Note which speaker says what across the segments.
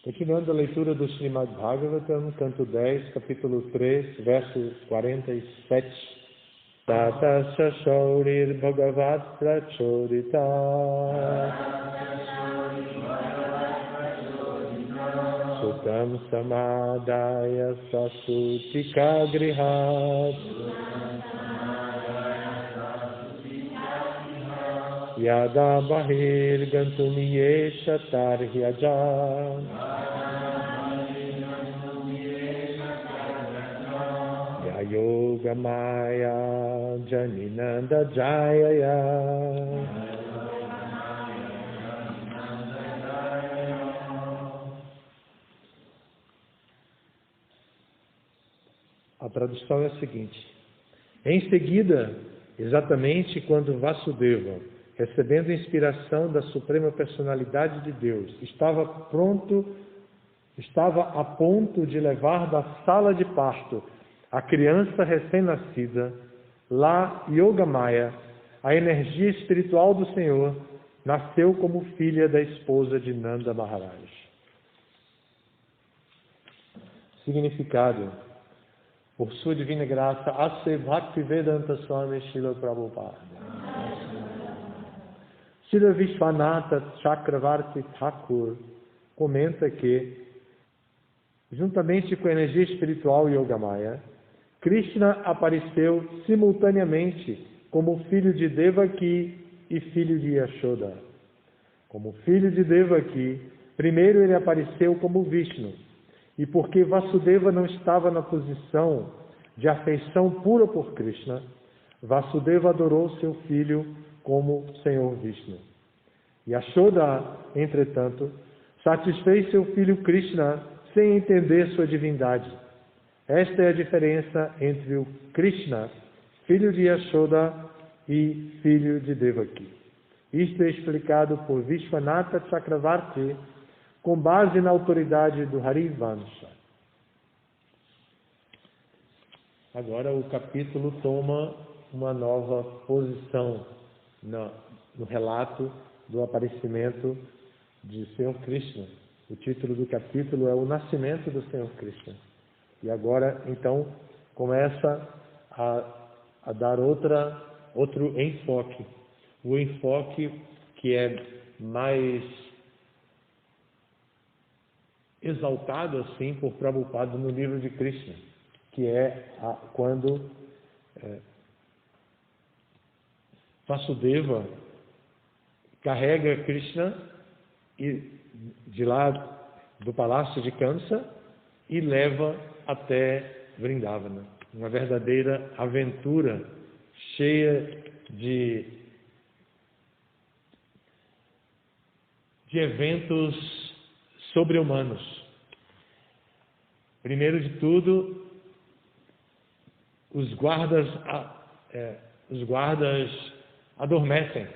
Speaker 1: Continuando a leitura do Srimad Bhagavatam, canto 10, capítulo 3, verso 47. Tatasya Shaurir Bhagavat Prachorita Sutam Samadaya Sasutika Grihat Yada Bahir Gantum Yesha Tarhyaja Yoga Maya Janinanda Jayaya. A tradução é a seguinte: em seguida, exatamente quando Vasudeva, recebendo inspiração da Suprema Personalidade de Deus, estava a ponto de levar da sala de parto a criança recém-nascida, lá Yogamaya, a energia espiritual do Senhor, nasceu como filha da esposa de Nanda Maharaj. Significado: por sua divina graça, Ase Bhaktivedanta Swami Srila Prabhupada. Srila Vishwanatha Chakravarti Thakur comenta que, juntamente com a energia espiritual Yogamaya, Krishna apareceu simultaneamente como filho de Devaki e filho de Yashoda. Como filho de Devaki, primeiro ele apareceu como Vishnu, e porque Vasudeva não estava na posição de afeição pura por Krishna, Vasudeva adorou seu filho como Senhor Vishnu. Yashoda, entretanto, satisfez seu filho Krishna sem entender sua divindade. Esta é a diferença entre o Krishna, filho de Yashoda, e filho de Devaki. Isto é explicado por Vishwanatha Chakravarti com base na autoridade do Harivansha. Agora o capítulo toma uma nova posição no relato do aparecimento de Senhor Krishna. O título do capítulo é O Nascimento do Senhor Krishna. E agora, então, começa a dar outro enfoque. O enfoque que é mais exaltado assim por Prabhupada no livro de Krishna, que é quando Vasudeva carrega Krishna de lá do palácio de Kamsa e leva até Vrindavana. Uma verdadeira aventura cheia de eventos sobre-humanos. Primeiro de tudo, os guardas adormecem.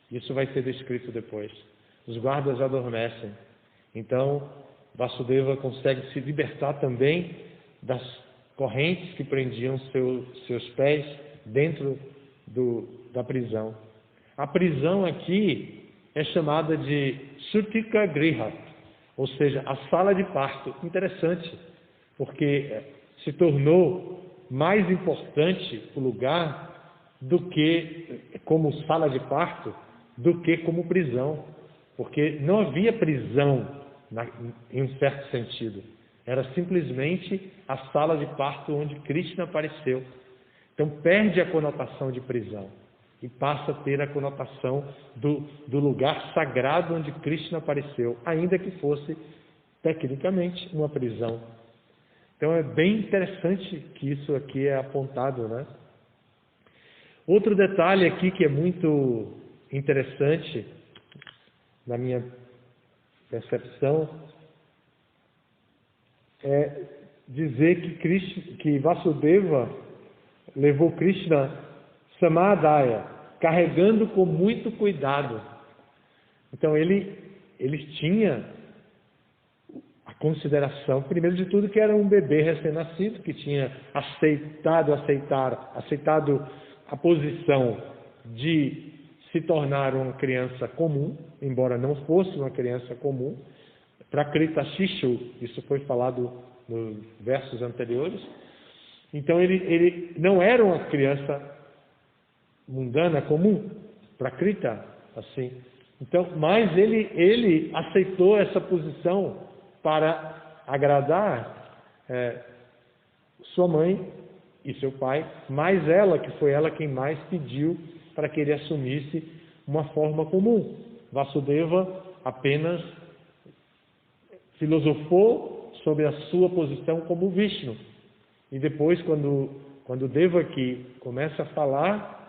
Speaker 1: Isso vai ser descrito depois. Os guardas adormecem. Então, Vasudeva consegue se libertar também das correntes que prendiam seus pés dentro da prisão. A prisão aqui é chamada de Sutika Grihat, ou seja, a sala de parto. Interessante, porque se tornou mais importante o lugar do que como sala de parto do que como prisão, porque não havia prisão em um certo sentido. Era simplesmente a sala de parto onde Krishna apareceu. Então perde a conotação de prisão e passa a ter a conotação do lugar sagrado onde Krishna apareceu, ainda que fosse tecnicamente uma prisão. Então é bem interessante que isso aqui é apontado, né? Outro detalhe aqui que é muito interessante na minha percepção é dizer que Vasudeva levou Krishna Samadaya, carregando com muito cuidado. Então ele tinha a consideração, primeiro de tudo, que era um bebê recém-nascido, que tinha aceitado a posição de se tornar uma criança comum, embora não fosse uma criança comum, Prakrita Shishu, isso foi falado nos versos anteriores. Então ele não era uma criança mundana, comum, Prakrita, assim. Então, mas ele aceitou essa posição para agradar sua mãe e seu pai, mas ela, que foi ela quem mais pediu para que ele assumisse uma forma comum. Vasudeva apenas filosofou sobre a sua posição como Vishnu. E depois, quando Devaki começa a falar,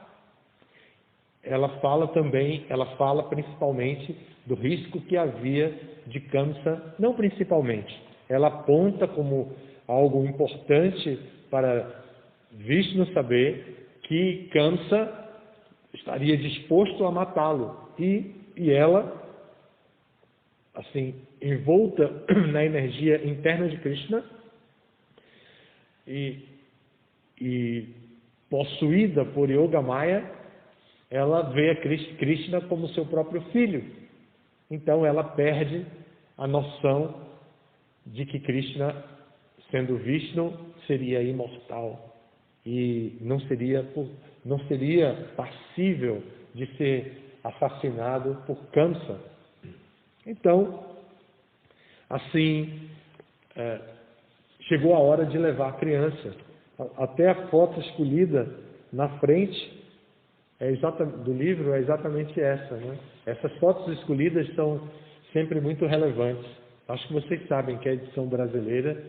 Speaker 1: ela fala principalmente do risco que havia de Kamsa, não principalmente. Ela aponta como algo importante para Vishnu saber que Kamsa estaria disposto a matá-lo. E ela, assim, envolta na energia interna de Krishna e possuída por Yogamaya, ela vê a Krishna como seu próprio filho. Então ela perde a noção de que Krishna, sendo Vishnu, seria imortal e não seria passível de ser assassinado por Kamsa. Então, assim, chegou a hora de levar a criança. Até a foto escolhida na frente do livro é exatamente essa, né? Essas fotos escolhidas são sempre muito relevantes. Acho que vocês sabem que a edição brasileira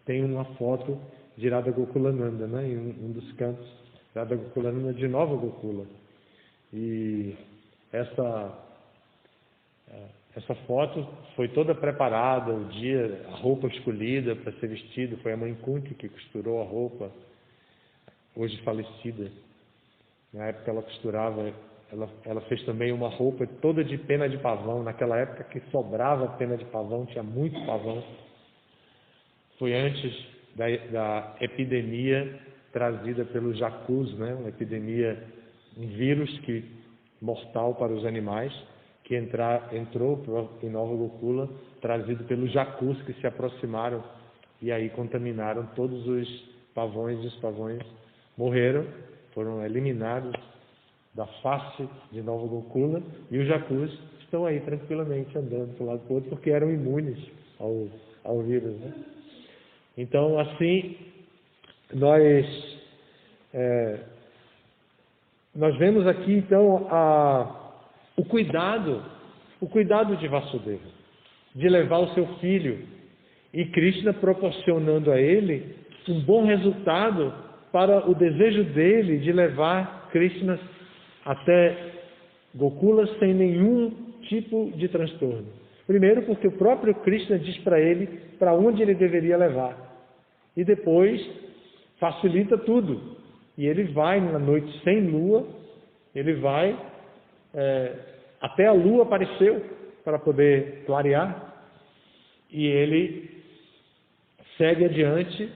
Speaker 1: tem uma foto de Radha Gokulananda, né? Em um dos cantos, Radha Gokulananda de Nova Gokula. E essa foto foi toda preparada, o dia, a roupa escolhida para ser vestido, foi a mãe Kunti que costurou a roupa, hoje falecida. Na época ela costurava, ela fez também uma roupa toda de pena de pavão, naquela época que sobrava pena de pavão, tinha muito pavão. Foi antes da epidemia trazida pelo jacuz, né? Uma epidemia, um vírus mortal para os animais, que entrou em Nova Gokula, trazido pelos jacus que se aproximaram e aí contaminaram todos os pavões, e os pavões morreram, foram eliminados da face de Nova Gokula, e os jacus estão aí tranquilamente andando de um lado para o outro, porque eram imunes ao vírus, né? Então, assim, nós vemos aqui, então, o cuidado de Vasudeva, de levar o seu filho, e Krishna proporcionando a ele um bom resultado para o desejo dele de levar Krishna até Gokula sem nenhum tipo de transtorno. Primeiro, porque o próprio Krishna diz para ele para onde ele deveria levar. E depois, facilita tudo. E ele vai, na noite sem lua, ele vai, até a lua apareceu para poder clarear. E ele segue adiante,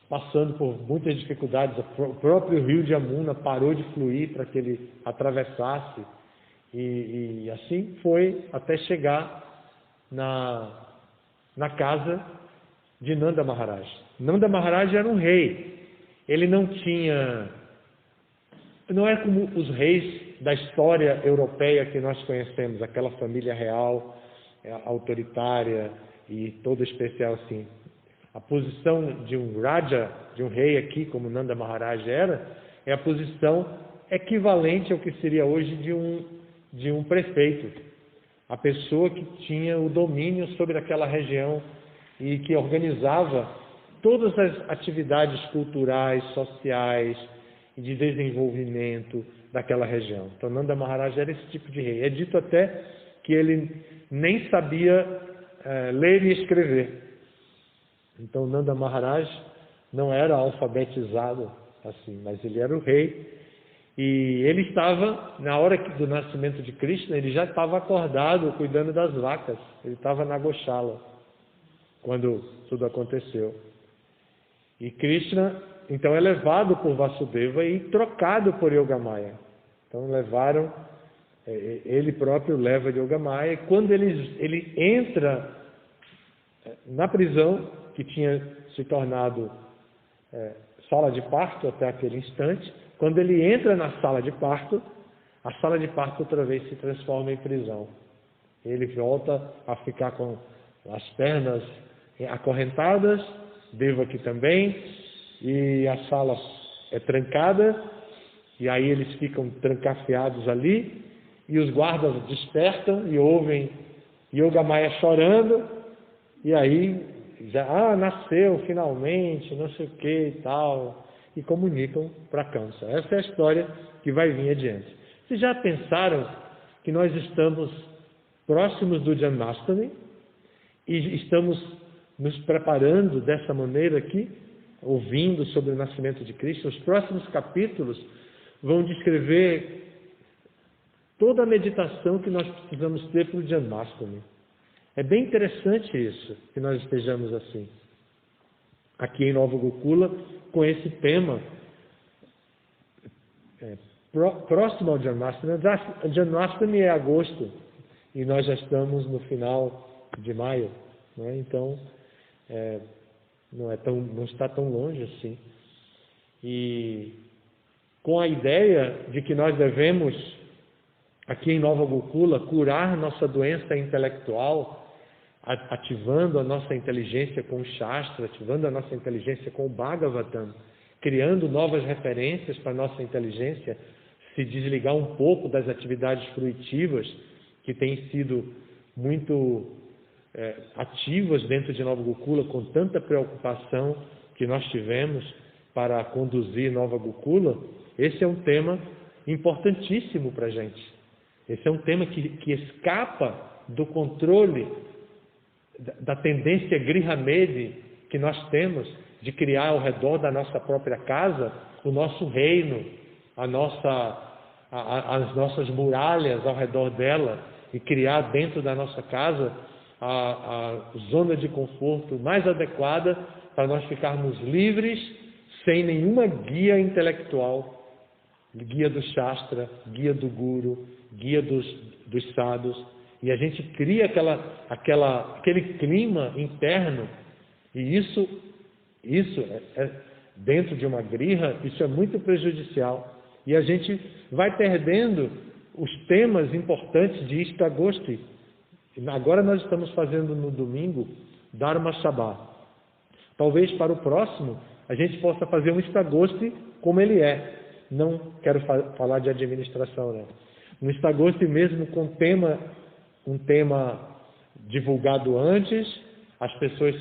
Speaker 1: passando por muitas dificuldades. O próprio rio de Yamuna parou de fluir para que ele atravessasse. E assim foi até chegar na casa de Nanda Maharaj. Nanda Maharaj era um rei. Ele não é como os reis da história europeia que nós conhecemos, aquela família real, autoritária e toda especial assim. A posição de um Raja, de um rei aqui, como Nanda Maharaj é a posição equivalente ao que seria hoje de um prefeito. A pessoa que tinha o domínio sobre aquela região e que organizava todas as atividades culturais, sociais e de desenvolvimento daquela região. Então, Nanda Maharaj era esse tipo de rei. É dito até que ele nem sabia ler e escrever. Então, Nanda Maharaj não era alfabetizado assim, mas ele era o rei. E ele estava, na hora do nascimento de Krishna, ele já estava acordado, cuidando das vacas. Ele estava na Goshala, quando tudo aconteceu. E Krishna, então, é levado por Vasudeva e trocado por Yogamaya. Então, levaram Ele próprio leva Yogamaya. Quando ele entra na prisão, que tinha se tornado sala de parto até aquele instante, quando ele entra na sala de parto, a sala de parto outra vez se transforma em prisão. Ele volta a ficar com as pernas acorrentadas, Devaki também, e a sala é trancada, e aí eles ficam trancafiados ali, e os guardas despertam e ouvem Yogamaya chorando, e aí já, nasceu finalmente, não sei o que e tal, e comunicam para Kamsa. Essa é a história que vai vir adiante. Vocês já pensaram que nós estamos próximos do Janmashtami e estamos nos preparando dessa maneira aqui, ouvindo sobre o nascimento de Cristo? Os próximos capítulos vão descrever toda a meditação que nós precisamos ter para o Janmashtami. É bem interessante isso, que nós estejamos assim, aqui em Nova Gokula, com esse tema próximo ao Janmashtami. Janmashtami é agosto, e nós já estamos no final de maio, né? Então, não está tão longe assim. E com a ideia de que nós devemos, aqui em Nova Gokula, curar nossa doença intelectual, ativando a nossa inteligência com o Shastra, ativando a nossa inteligência com o Bhagavatam, criando novas referências para a nossa inteligência, se desligar um pouco das atividades fruitivas que têm sido muito ativas dentro de Nova Gokula, com tanta preocupação que nós tivemos para conduzir Nova Gokula. Esse é um tema importantíssimo para a gente. Esse é um tema que escapa do controle da tendência Grihamedi que nós temos de criar ao redor da nossa própria casa o nosso reino, as nossas muralhas ao redor dela, e criar dentro da nossa casa a zona de conforto mais adequada para nós ficarmos livres, sem nenhuma guia intelectual, guia do Shastra, guia do Guru, guia dos sadhus, e a gente cria aquele clima interno, e isso dentro de uma griha, isso é muito prejudicial, e a gente vai perdendo os temas importantes de Ishtagosti. Agora nós estamos fazendo no domingo Dharma Sabha. Talvez para o próximo a gente possa fazer um Ishtagosti como ele é. Não quero falar de administração, não. Um Ishtagosti mesmo com um tema divulgado antes. As pessoas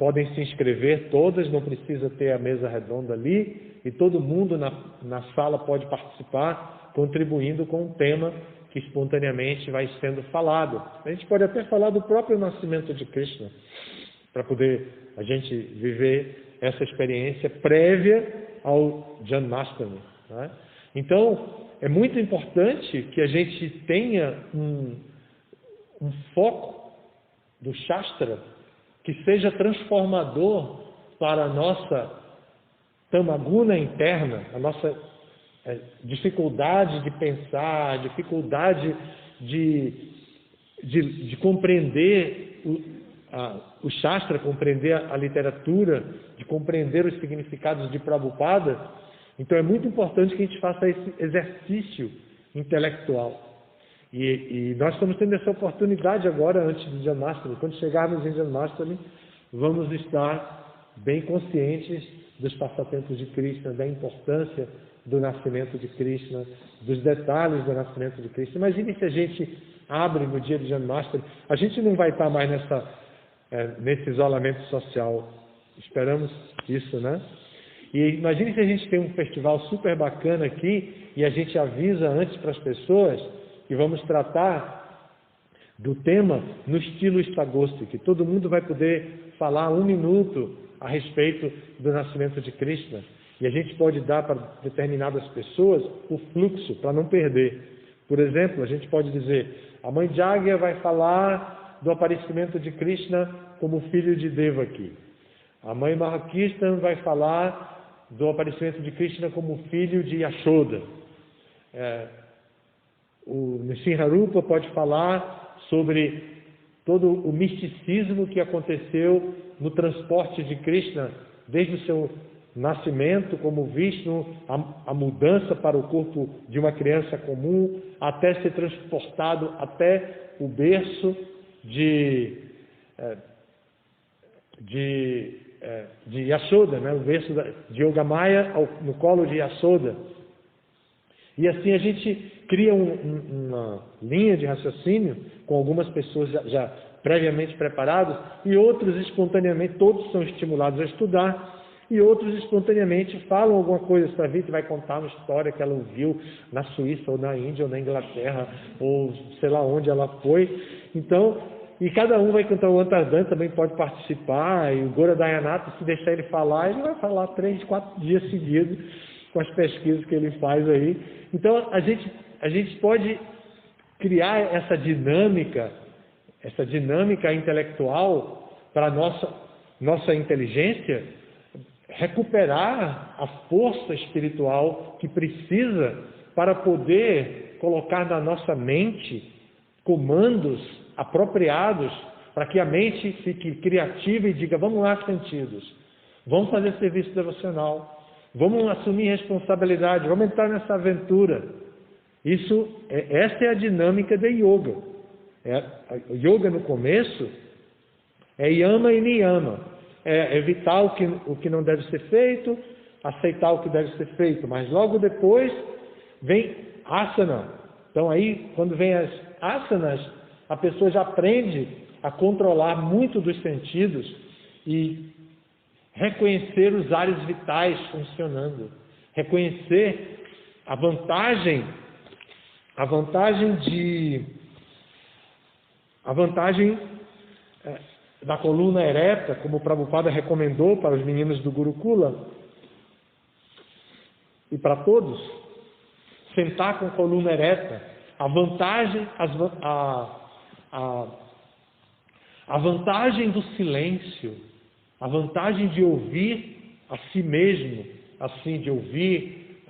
Speaker 1: podem se inscrever todas, não precisa ter a mesa redonda ali, e todo mundo na sala pode participar, contribuindo com um tema que espontaneamente vai sendo falado. A gente pode até falar do próprio nascimento de Krishna, para poder a gente viver essa experiência prévia ao Janmashtami, né? Então, é muito importante que a gente tenha um foco do Shastra que seja transformador para a nossa tamaguna interna, a nossa dificuldade de pensar, dificuldade de compreender o Shastra, compreender a literatura, de compreender os significados de Prabhupada. Então é muito importante que a gente faça esse exercício intelectual. E nós estamos tendo essa oportunidade agora, antes do Janmashtami. Quando chegarmos em Janmashtami, vamos estar bem conscientes dos passatempos de Krishna, da importância do nascimento de Krishna, dos detalhes do nascimento de Krishna. Imagine se a gente abre no dia de Janmashtami, a gente não vai estar mais nesse isolamento social. Esperamos isso, né? E imagine se a gente tem um festival super bacana aqui e a gente avisa antes para as pessoas que vamos tratar do tema no estilo Ishtagosti, que todo mundo vai poder falar 1 minuto a respeito do nascimento de Krishna. E a gente pode dar para determinadas pessoas o fluxo, para não perder. Por exemplo, a gente pode dizer, a mãe Jagya vai falar do aparecimento de Krishna como filho de Devaki. A mãe Mahakirtan vai falar do aparecimento de Krishna como filho de Yashoda. o Nrsimharupa pode falar sobre todo o misticismo que aconteceu no transporte de Krishna, desde o seu nascimento como Vishnu, a mudança para o corpo de uma criança comum, até ser transportado até o berço de Yashoda, né? O berço de Yogamaya no colo de Yashoda. E assim a gente cria uma linha de raciocínio com algumas pessoas já previamente preparadas e outros espontaneamente, todos são estimulados a estudar e outros espontaneamente falam alguma coisa. Essa Vita vai contar uma história que ela ouviu na Suíça ou na Índia ou na Inglaterra ou sei lá onde ela foi. Então, e cada um vai cantar. O Antardan também pode participar, e o Gora Dayanata, se deixar ele falar, ele vai falar 3, 4 dias seguidos com as pesquisas que ele faz aí. Então a gente pode criar essa dinâmica intelectual para a nossa inteligência recuperar a força espiritual que precisa para poder colocar na nossa mente comandos apropriados para que a mente fique criativa e diga: vamos lá, sentidos, vamos fazer serviço devocional, vamos assumir responsabilidade, vamos entrar nessa aventura. Essa é a dinâmica da yoga. Yoga no começo é yama e niyama. É evitar o que não deve ser feito, aceitar o que deve ser feito, mas logo depois vem asana. Então aí, quando vem as asanas, a pessoa já aprende a controlar muito dos sentidos e reconhecer os áreas vitais funcionando, reconhecer a vantagem da coluna ereta, como o Prabhupada recomendou para os meninos do Gurukula e para todos, sentar com coluna ereta, a vantagem do silêncio, a vantagem de ouvir a si mesmo, assim, de ouvir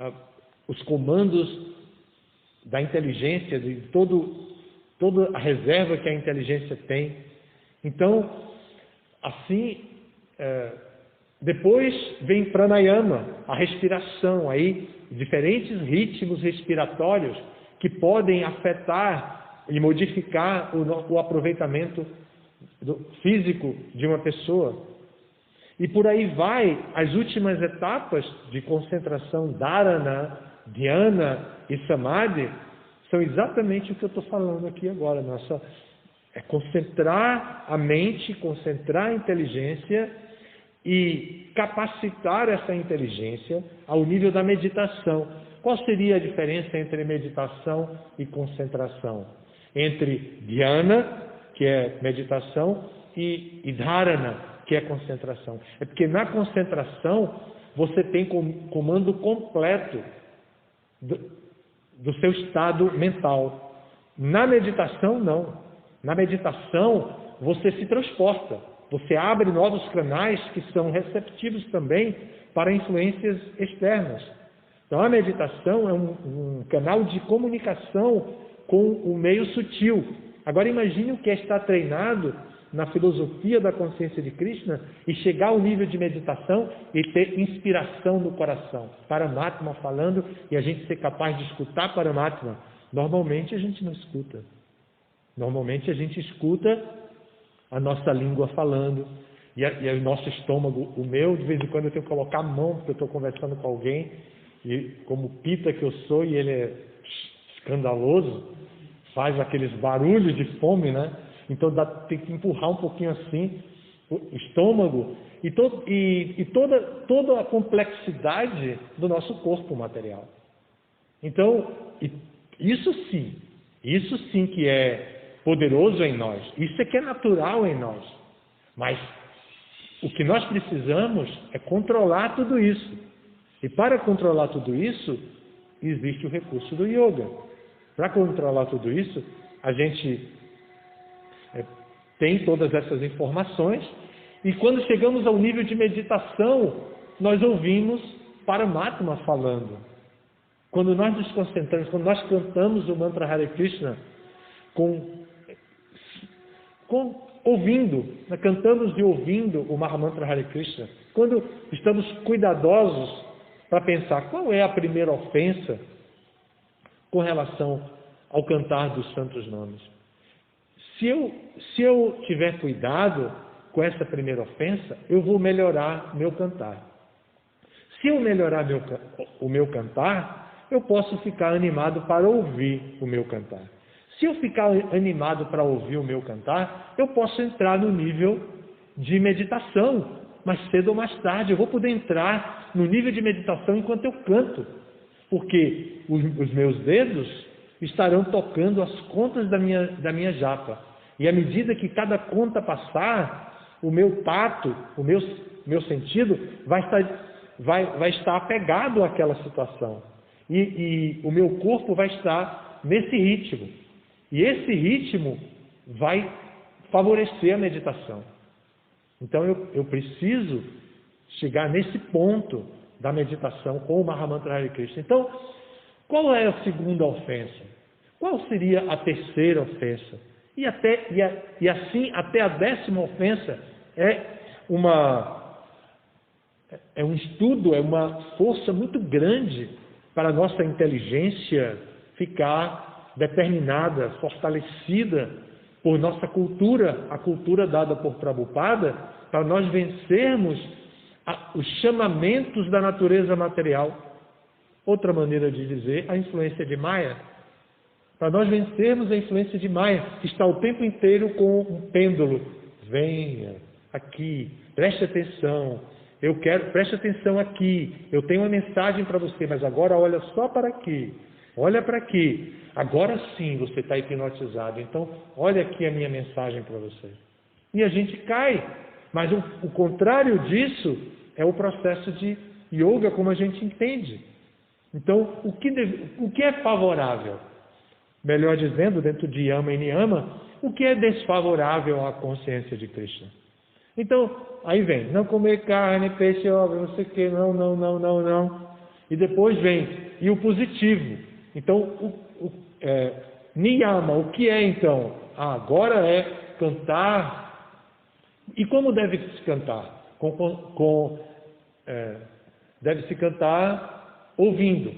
Speaker 1: os comandos da inteligência, de toda a reserva que a inteligência tem. Então, assim, depois vem pranayama, a respiração, aí diferentes ritmos respiratórios que podem afetar e modificar o aproveitamento físico de uma pessoa. E por aí vai, as últimas etapas de concentração, dharana, dhyana e samadhi, são exatamente o que eu estou falando aqui agora. É concentrar a mente, concentrar a inteligência e capacitar essa inteligência ao nível da meditação. Qual seria a diferença entre meditação e concentração? Entre dhyana, que é meditação, e dharana, que é concentração. É porque na concentração você tem comando completo do seu estado mental. Na meditação, não. Na meditação, você se transporta, você abre novos canais que são receptivos também para influências externas. Então, a meditação é um canal de comunicação com o meio sutil. Agora, imagine o que é estar treinado na filosofia da consciência de Krishna e chegar ao nível de meditação e ter inspiração no coração. Paramatma falando e a gente ser capaz de escutar Paramatma. Normalmente, a gente não escuta. Normalmente a gente escuta a nossa língua falando e o nosso estômago, o meu, de vez em quando eu tenho que colocar a mão porque eu estou conversando com alguém e como pita que eu sou e ele é escandaloso, faz aqueles barulhos de fome, né? Então tem que empurrar um pouquinho assim o estômago e toda a complexidade do nosso corpo material. Então, isso sim que é poderoso em nós. Isso é que é natural em nós. Mas o que nós precisamos é controlar tudo isso. E para controlar tudo isso, existe o recurso do yoga. Para controlar tudo isso, a gente tem todas essas informações e quando chegamos ao nível de meditação, nós ouvimos Paramatma falando. Quando nós nos concentramos, quando nós cantamos o mantra Hare Krishna, ouvindo, cantamos e ouvindo o Mahamantra Hare Krishna, quando estamos cuidadosos para pensar qual é a primeira ofensa com relação ao cantar dos santos nomes. Se eu tiver cuidado com essa primeira ofensa, eu vou melhorar meu cantar. Se eu melhorar o meu cantar, eu posso ficar animado para ouvir o meu cantar. Se eu ficar animado para ouvir o meu cantar, eu posso entrar no nível de meditação, mais cedo ou mais tarde. Eu vou poder entrar no nível de meditação enquanto eu canto, porque os meus dedos estarão tocando as contas da minha japa. E à medida que cada conta passar, o meu tato, o meu sentido vai estar apegado àquela situação. E o meu corpo vai estar nesse ritmo. E esse ritmo vai favorecer a meditação. Então eu preciso chegar nesse ponto da meditação com o Mahamantra Hare Krishna. Então, qual é a segunda ofensa? Qual seria a terceira ofensa? E assim até a 10ª ofensa é um estudo, é uma força muito grande para a nossa inteligência ficar determinada, fortalecida por nossa cultura, a cultura dada por Prabhupada, para nós vencermos os chamamentos da natureza material. Outra maneira de dizer, a influência de Maya. Para nós vencermos a influência de Maya, que está o tempo inteiro com um pêndulo. Venha aqui, preste atenção. Preste atenção aqui. Eu tenho uma mensagem para você, mas agora olha só para aqui. Olha para aqui. Agora sim você está hipnotizado. Então, olha aqui a minha mensagem para você. E a gente cai. Mas o contrário disso é o processo de yoga como a gente entende. Então, o que é favorável? Melhor dizendo, dentro de Yama e Niyama, o que é desfavorável à consciência de Krishna? Então, aí vem, não comer carne, peixe, obra, não sei o que, não. E depois vem, e o positivo. Então, Niyama, o que é então? Agora é cantar. E como deve se cantar? Deve-se cantar ouvindo,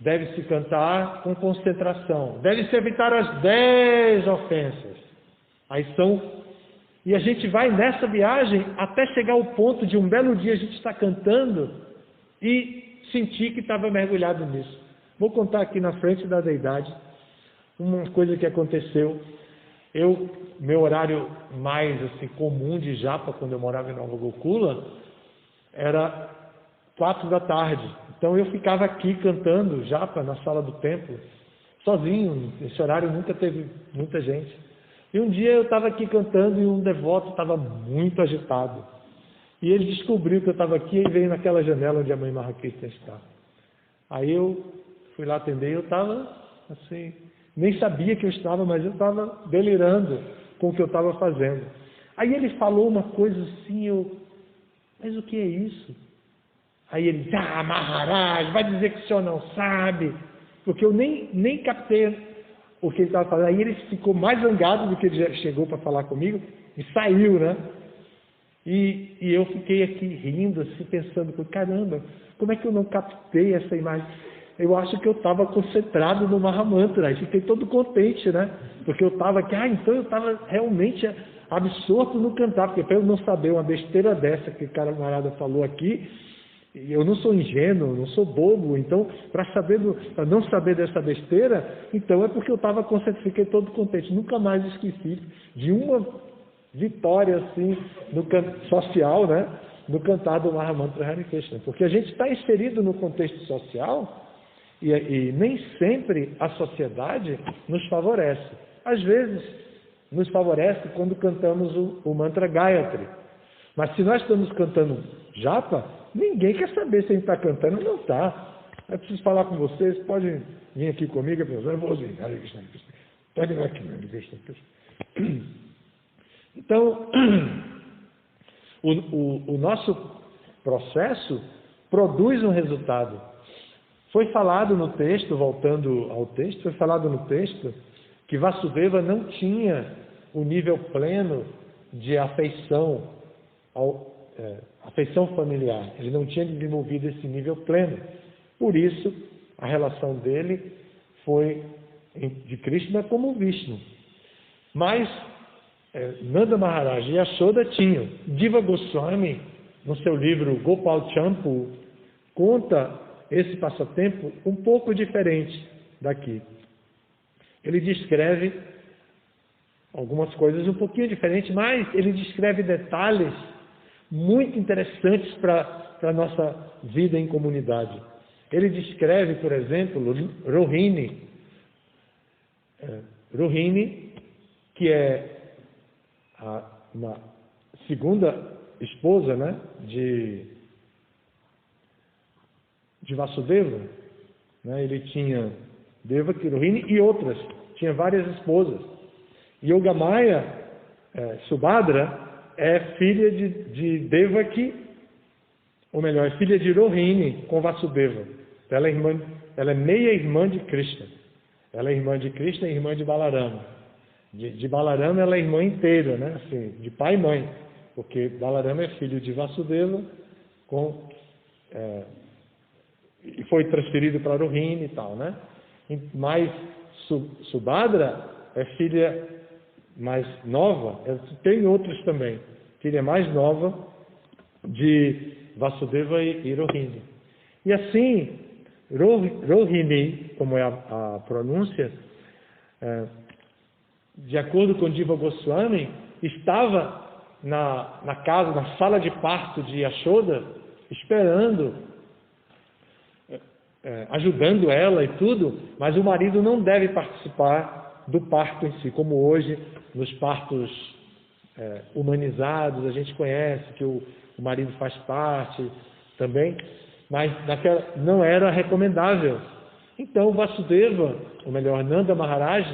Speaker 1: deve-se cantar com concentração, deve-se evitar as 10 ofensas. E a gente vai nessa viagem até chegar ao ponto de um belo dia a gente estar cantando e sentir que estava mergulhado nisso. Vou contar aqui na frente da deidade uma coisa que aconteceu. Meu horário mais assim, comum de japa, quando eu morava em Nova Gokula, era 4 da tarde. Então eu ficava aqui cantando japa na sala do templo, sozinho. Esse horário nunca teve muita gente. E um dia eu estava aqui cantando e um devoto estava muito agitado. E ele descobriu que eu estava aqui e veio naquela janela onde a mãe Mahakrishna está. Aí eu fui lá atender e eu estava assim, nem sabia que eu estava, mas eu estava delirando com o que eu estava fazendo. Aí ele falou uma coisa assim, mas o que é isso? Aí ele disse, Maharaj, vai dizer que o senhor não sabe, porque eu nem captei o que ele estava falando. Aí ele ficou mais zangado do que ele já chegou para falar comigo e saiu, né? E eu fiquei aqui rindo, assim, pensando, caramba, como é que eu não captei essa imagem? Eu acho que eu estava concentrado no Mahamantra, e fiquei todo contente, né? Porque eu estava aqui, então eu estava realmente absorto no cantar, porque para eu não saber uma besteira dessa que o camarada falou aqui, eu não sou ingênuo, não sou bobo, então para não saber dessa besteira, então é porque eu estava concentrado, fiquei todo contente, nunca mais esqueci de uma vitória assim no social, né? No cantar do Mahamantra Hare Krishna, porque a gente está inserido no contexto social e nem sempre a sociedade nos favorece. Às vezes nos favorece quando cantamos o mantra Gayatri, mas se nós estamos cantando japa, ninguém quer saber se a gente está cantando ou não está. Eu preciso falar com vocês, podem vir aqui comigo, eu vou vir. Hare Krishna, Hare Krishna. Pode vir aqui, Hare Krishna, Hare Krishna. Então, o nosso processo produz um resultado. Foi falado no texto, voltando ao texto, foi falado no texto que Vasudeva não tinha o nível pleno de afeição, afeição familiar. Ele não tinha desenvolvido esse nível pleno. Por isso, a relação dele foi de Krishna como Vishnu. Mas Nanda Maharaj e Yashoda tinham. Diva Goswami, no seu livro Gopal Champu, conta esse passatempo um pouco diferente daqui. Ele descreve algumas coisas um pouquinho diferentes, mas ele descreve detalhes muito interessantes para a nossa vida em comunidade. Ele descreve, por exemplo, Rohini. Rohini, que é uma segunda esposa, né, de Vasudeva, né? Ele tinha Devaki, Rohini e outras, tinha várias esposas. Yogamaya, Subhadra, é filha de Devaki, ou melhor, é filha de Rohini com Vasudeva. Ela é meia irmã de Krishna. Ela é irmã de Krishna e irmã de Balarama. De Balarama ela é irmã inteira, né? Assim, de pai e mãe, porque Balarama é filho de Vasudeva e foi transferido para Rohini e tal, né? Mas Subhadra é filha mais nova, tem outros também, filha mais nova de Vasudeva e Rohini. E assim, Rohini, como é a pronúncia, de acordo com Diva Goswami, estava na casa, na sala de parto de Yashoda, esperando, ajudando ela e tudo, mas o marido não deve participar do parto em si, como hoje, nos partos humanizados, a gente conhece que o marido faz parte também, mas não era recomendável. Então Vasudeva, ou melhor, Nanda Maharaj,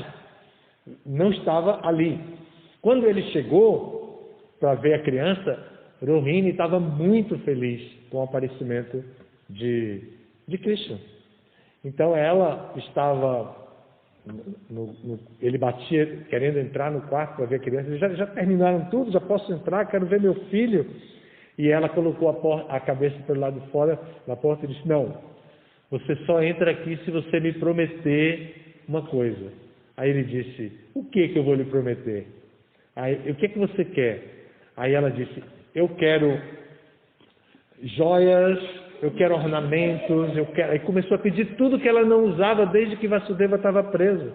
Speaker 1: não estava ali. Quando ele chegou para ver a criança, Rohini estava muito feliz com o aparecimento de Krishna. Então ela estava, ele batia querendo entrar no quarto para ver a criança. Eles já terminaram tudo, já posso entrar, quero ver meu filho. E ela colocou a cabeça pelo lado de fora da porta e disse: não, você só entra aqui se você me prometer uma coisa. Aí ele disse: o que eu vou lhe prometer? Aí, o que você quer? Aí ela disse: eu quero joias, eu quero ornamentos, eu quero... Aí começou a pedir tudo que ela não usava desde que Vasudeva estava preso.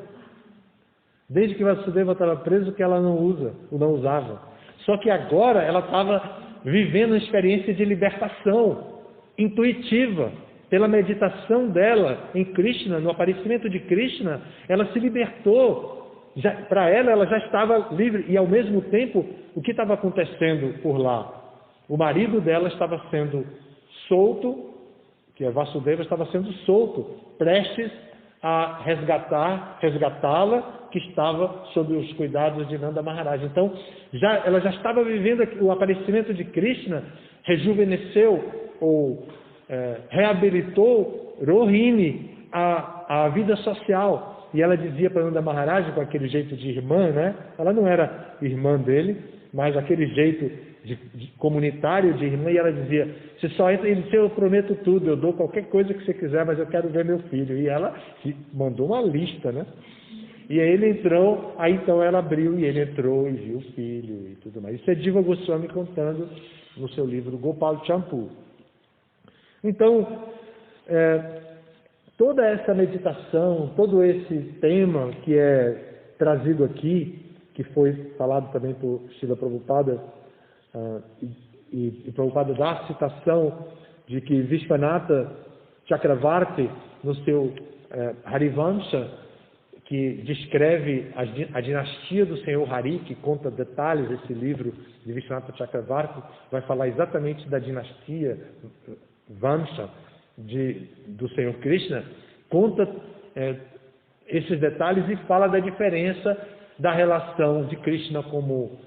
Speaker 1: Desde que Vasudeva estava preso, que ela não usava. Só que agora ela estava vivendo uma experiência de libertação intuitiva. Pela meditação dela em Krishna, no aparecimento de Krishna, ela se libertou. Para ela já estava livre. E ao mesmo tempo, o que estava acontecendo por lá? O marido dela estava sendo solto, que é Vasudeva, estava sendo solto, prestes a resgatá-la, que estava sob os cuidados de Nanda Maharaj. Então, ela já estava vivendo o aparecimento de Krishna, rejuvenesceu ou reabilitou Rohini à vida social. E ela dizia para Nanda Maharaj, com aquele jeito de irmã, né? Ela não era irmã dele, mas aquele jeito de comunitário de irmã, e ela dizia: você só entra, ele disse: eu prometo tudo, eu dou qualquer coisa que você quiser, mas eu quero ver meu filho. E ela mandou uma lista, né? E aí ele entrou, aí então ela abriu e ele entrou e viu o filho e tudo mais. Isso é Diva Goswami contando no seu livro Gopal Champu. Então, toda essa meditação, todo esse tema que é trazido aqui, que foi falado também por Srila Prabhupada, e Prabhupada dá a citação de que Vishwanatha Chakravarti, no seu Harivamsa, que descreve a dinastia do Senhor Hari, que conta detalhes desse livro de Vishwanatha Chakravarti, vai falar exatamente da dinastia Vamsa do Senhor Krishna, conta esses detalhes e fala da diferença da relação de Krishna como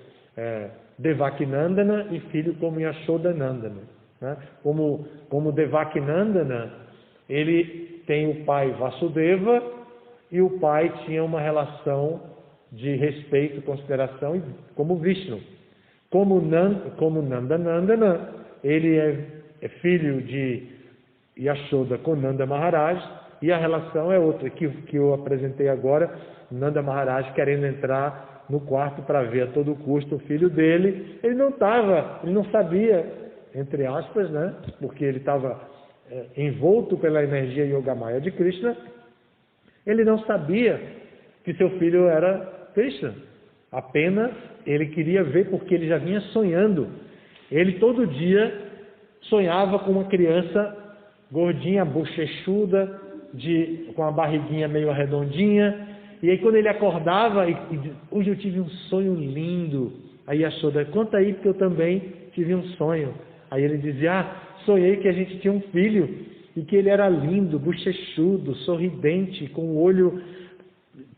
Speaker 1: Devakinandana e filho como Yashodanandana, né? Como Devakinandana, ele tem o pai Vasudeva, e o pai tinha uma relação de respeito, consideração, como Vishnu. Como Nanda, ele é filho de Yashoda com Nanda Maharaj, e a relação é outra, que eu apresentei agora, Nanda Maharaj querendo entrar no quarto para ver a todo custo o filho dele. Ele não sabia, entre aspas, né? Porque ele estava envolto pela energia Yogamaya de Krishna, ele não sabia que seu filho era Krishna. Apenas ele queria ver, porque ele já vinha sonhando. Ele todo dia sonhava com uma criança gordinha, bochechuda, com a barriguinha meio arredondinha. E aí quando ele acordava, hoje eu tive um sonho lindo. Aí Yashoda, conta aí, porque eu também tive um sonho. Aí ele dizia, sonhei que a gente tinha um filho, e que ele era lindo, bochechudo, sorridente, com o olho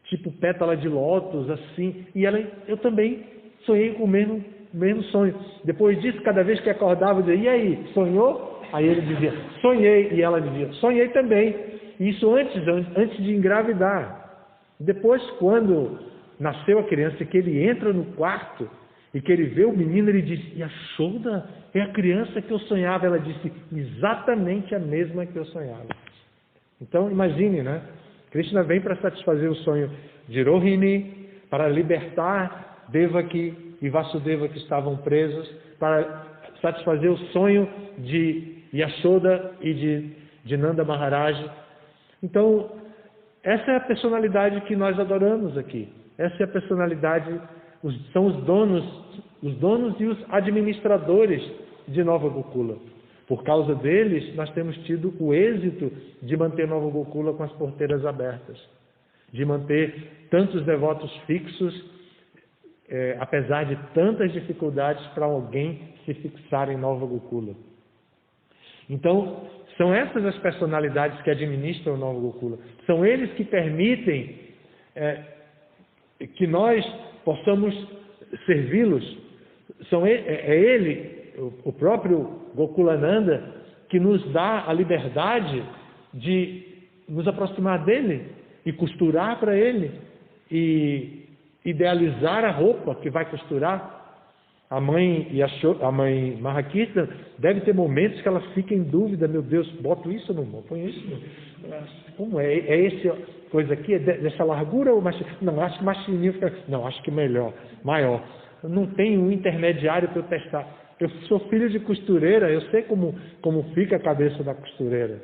Speaker 1: tipo pétala de lótus, assim. E eu também sonhei com o mesmo sonho. Depois disso, cada vez que acordava, eu dizia, e aí, sonhou? Aí ele dizia, sonhei. E ela dizia, sonhei também. Isso antes de engravidar. Depois, quando nasceu a criança, que ele entra no quarto e que ele vê o menino, ele diz, Yashoda, é a criança que eu sonhava. Ela disse, exatamente a mesma que eu sonhava. Então, imagine, né? Krishna vem para satisfazer o sonho de Rohini, para libertar Devaki e Vasudeva que estavam presos, para satisfazer o sonho de Yashoda e de Nanda Maharaj. Então, essa é a personalidade que nós adoramos aqui. Essa é a personalidade, são os donos e os administradores de Nova Gokula. Por causa deles, nós temos tido o êxito de manter Nova Gokula com as porteiras abertas, de manter tantos devotos fixos, apesar de tantas dificuldades para alguém se fixar em Nova Gokula. Então, são essas as personalidades que administram Nova Gokula. São eles que permitem que nós possamos servi-los. Ele, o próprio Gokulananda, que nos dá a liberdade de nos aproximar dele e costurar para ele e idealizar a roupa que vai costurar. A mãe Mahakirtan deve ter momentos que ela fica em dúvida, meu Deus, boto isso ou não boto? Põe isso? Como é? É esse coisa aqui? É dessa largura ou mais? Não, acho que mais fininho fica... Não, acho que melhor, maior. Eu não tenho um intermediário para eu testar. Eu sou filho de costureira, eu sei como fica a cabeça da costureira.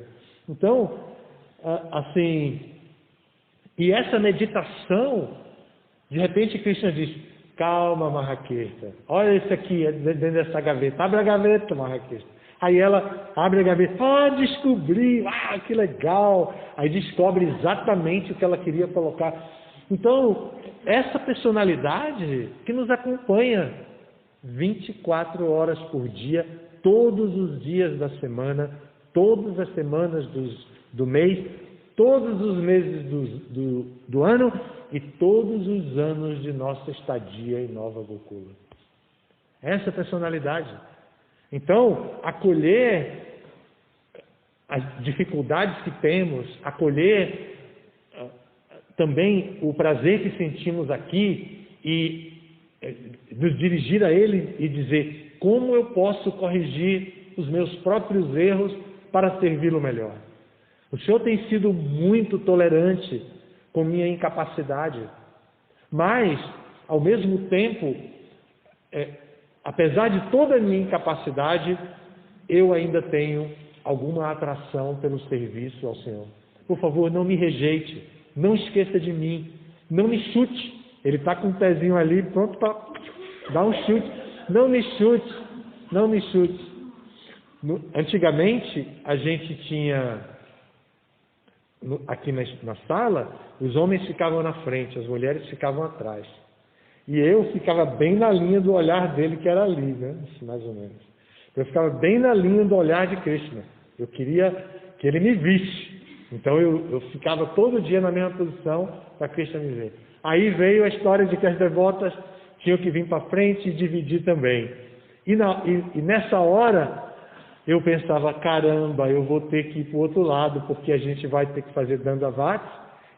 Speaker 1: Então, assim... E essa meditação, de repente Krishna diz, calma, Mahakirtan, olha isso aqui dentro dessa gaveta, abre a gaveta, Mahakirtan. Aí ela abre a gaveta, descobri, que legal. Aí descobre exatamente o que ela queria colocar. Então, essa personalidade que nos acompanha 24 horas por dia, todos os dias da semana, todas as semanas do mês, todos os meses do ano e todos os anos de nossa estadia em Nova Gokula. Essa personalidade. Então, acolher as dificuldades que temos, acolher também o prazer que sentimos aqui e nos dirigir a Ele e dizer, como eu posso corrigir os meus próprios erros para servi-lo melhor? O Senhor tem sido muito tolerante com minha incapacidade, mas, ao mesmo tempo, apesar de toda a minha incapacidade, eu ainda tenho alguma atração pelo serviço ao Senhor. Por favor, não me rejeite, não esqueça de mim, não me chute. Ele está com um pezinho ali pronto para dar um chute. Não me chute, não me chute. Antigamente, a gente tinha... Aqui na sala, os homens ficavam na frente, as mulheres ficavam atrás. E eu ficava bem na linha do olhar dele, que era ali, né? Mais ou menos. Eu ficava bem na linha do olhar de Krishna. Eu queria que ele me visse. Então eu ficava todo dia na mesma posição para Krishna me ver. Aí veio a história de que as devotas tinham que vir para frente e dividir também. E nessa hora, eu pensava, caramba, eu vou ter que ir para o outro lado, porque a gente vai ter que fazer Dandavati,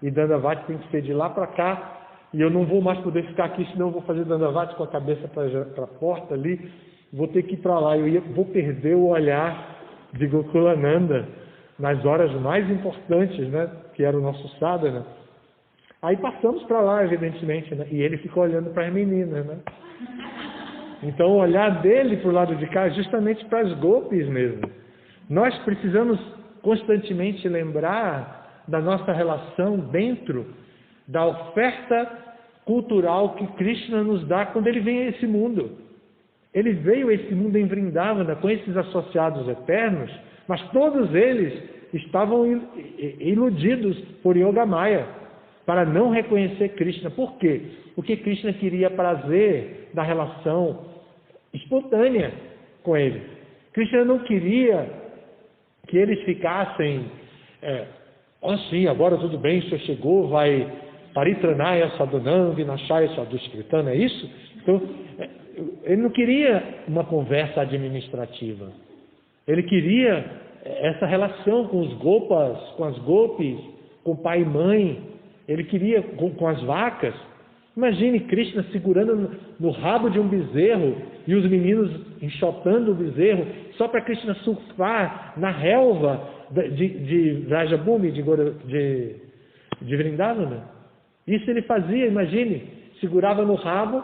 Speaker 1: e Dandavati tem que ser de lá para cá, e eu não vou mais poder ficar aqui, senão eu vou fazer Dandavati com a cabeça para a porta ali, vou ter que ir para lá, vou perder o olhar de Gokulananda nas horas mais importantes, né, que era o nosso sadhana. Aí passamos para lá, evidentemente, né, e ele ficou olhando para as meninas, né. Então o olhar dele para o lado de cá é justamente para as gopis mesmo. Nós precisamos constantemente lembrar da nossa relação dentro da oferta cultural que Krishna nos dá quando ele vem a esse mundo. Ele veio a esse mundo em Vrindavana com esses associados eternos, mas todos eles estavam iludidos por Yogamaya, para não reconhecer Krishna. Por quê? Porque Krishna queria prazer da relação espontânea com ele. Krishna não queria que eles ficassem, sim, agora tudo bem, o senhor chegou, vai paritranaya sadhanam vinashaya sadhuskritam, é isso? Então, ele não queria uma conversa administrativa. Ele queria essa relação com os gopas, com as gopis, com pai e mãe. Ele queria com as vacas. Imagine Krishna segurando no rabo de um bezerro e os meninos enxotando o bezerro só para Krishna surfar na relva de Vrajabhumi, de Vrindavana. Isso ele fazia, imagine, segurava no rabo,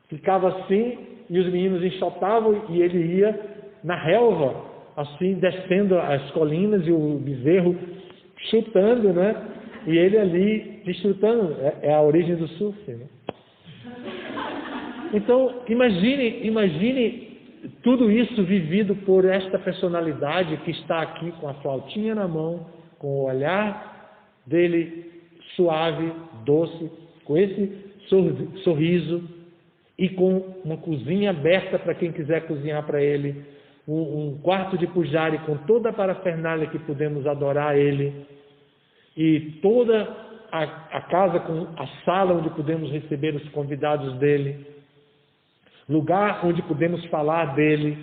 Speaker 1: ficava assim e os meninos enxotavam e ele ia na relva, assim, descendo as colinas e o bezerro chutando, né? E ele ali desfrutando, é a origem do surf, né? Então, imagine tudo isso vivido por esta personalidade que está aqui com a flautinha na mão, com o olhar dele suave, doce, com esse sorriso e com uma cozinha aberta para quem quiser cozinhar para ele, um quarto de pujari com toda a parafernália que podemos adorar ele, e toda a casa com a sala onde podemos receber os convidados dele, lugar onde podemos falar dele.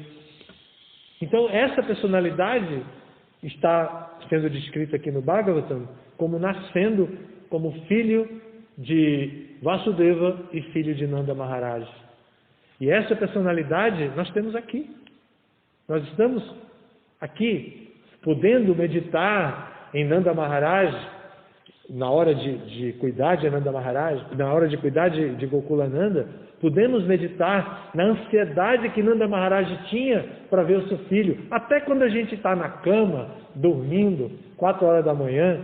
Speaker 1: Então essa personalidade está sendo descrita aqui no Bhagavatam como nascendo como filho de Vasudeva e filho de Nanda Maharaj. E essa personalidade nós temos aqui. Nós estamos aqui podendo meditar em Nanda Maharaj, na hora de cuidar de Nanda Maharaj, na hora de cuidar de Gokulananda, podemos meditar na ansiedade que Nanda Maharaj tinha para ver o seu filho. Até quando a gente está na cama, dormindo, 4 horas da manhã,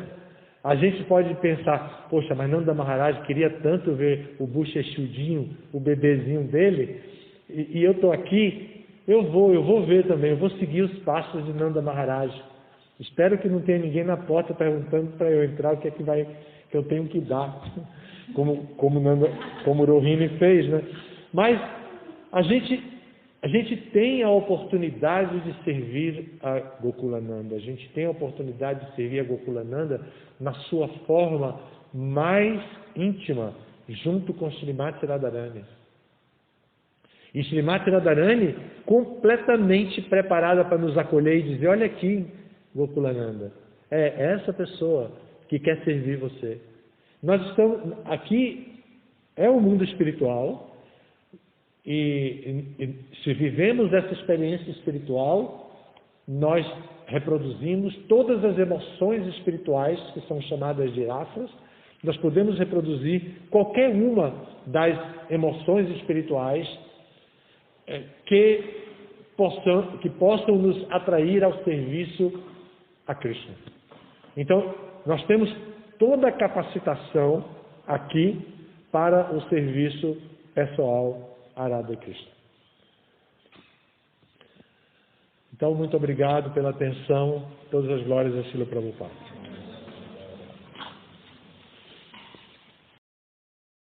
Speaker 1: a gente pode pensar, poxa, mas Nanda Maharaj queria tanto ver o bochechudinho, o bebezinho dele, e eu estou aqui, eu vou ver também, eu vou seguir os passos de Nanda Maharaj. Espero que não tenha ninguém na porta perguntando para eu entrar o que é que eu tenho que dar, como Rohini fez, né? Mas a gente tem a oportunidade de servir a Gokulananda, a gente tem a oportunidade de servir a Gokulananda na sua forma mais íntima, junto com Srimati Radharani. E Srimati Radharani completamente preparada para nos acolher e dizer, olha aqui, Gokulananda, é essa pessoa que quer servir você. Nós estamos aqui, é o mundo espiritual, e se vivemos essa experiência espiritual, nós reproduzimos todas as emoções espirituais que são chamadas de asas. Nós podemos reproduzir qualquer uma das emoções espirituais que possam nos atrair ao serviço a Krishna. Então, nós temos toda a capacitação aqui para o serviço pessoal a Radha Krishna. Então, muito obrigado pela atenção. Todas as glórias a Srila Prabhupada.